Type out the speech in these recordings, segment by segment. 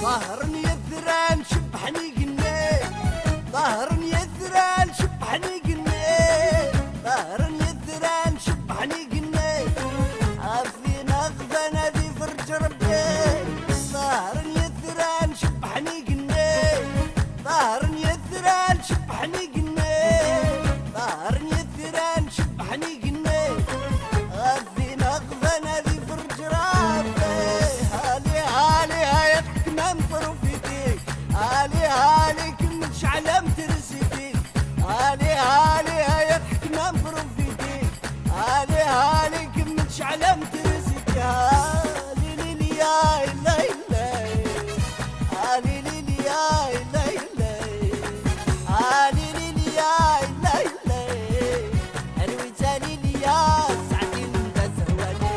ظهرني الذران شبحني قني ظهرني الذران شبحني قني ظهرني الذران شبحني قني عافين اغذى نادي فرج ربي ظهرني الذران شبحني قني ظهرني الذران شبحني قني ظهرني الذران شبحني قني عافين اغذى نادي فرج ربي هالي هالي هاي منظر فيديك هالي هالي كم شعلم ترسيديك هالي هالي يضحك منظر فيديك هالي هالي كم شعلم ترسيديك هالي ليلي يا ليلي هالي ليلي يا ليلي هالي ليلي يا ليلي اروي ليلي يا سعدين بزهوالي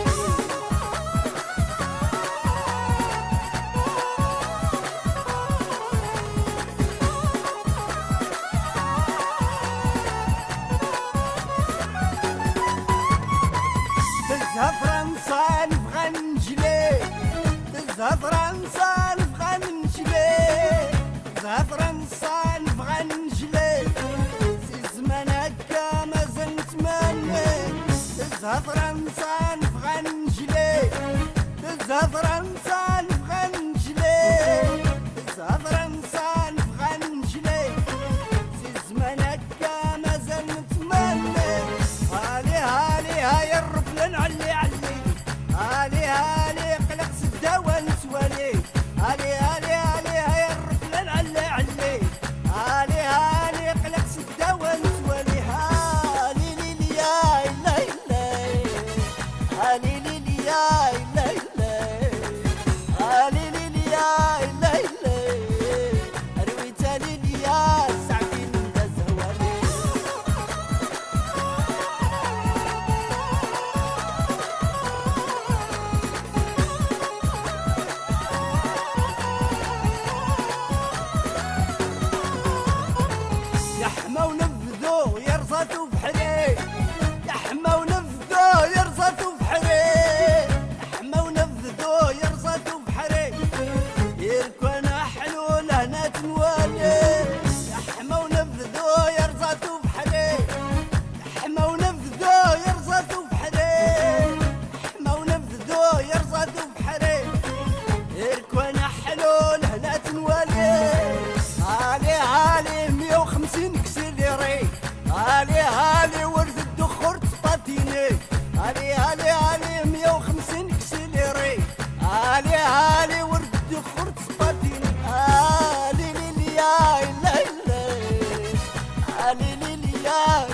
تزها فرنسا نبغى ننجلي تزها فرنسا نبغى ننجلي تزها فرنسا نبغى ننجلي سي زمان هكا مازال نتمنى تزها فرنسا نبغى ننجلي تزها فرنسا نبغى ننجلي تزها فرنسا نبغى ننجلي سي زمان هكا مازال نتمنى هالي هالي هاي الرفل نعلي علي هالي هالي قلق سدا ونسوالي هالي هالي هالي هاي الرفل نعلي علي هالي هالي قلق سدا ونسوالي هالي ليلي يا ليلي هالي ليلي يا ليلي هالي ليلي يا ليلي ارويت ليلي يا سعدين بزهوالي يا حما ونفذو يرزاتو بحري يا حما ونفذو يرزاتو بحري يا حما ونفذو يرزاتو بحري يركن حلول هنا تنوالي يا حما ونفذو يرزاتو بحري يا حما ونفذو يرزاتو بحري يا حما ونفذو يرزاتو بحري يركن حلول هنا تنوالي هالي هالي 150 كسيليري هالي هالي ورد الدخور تطاتيني هالي هالي هالي 150 كسيليري هالي هالي ورد الدخور تطاتيني هالي ليلي يا ليلي هالي ليلي يا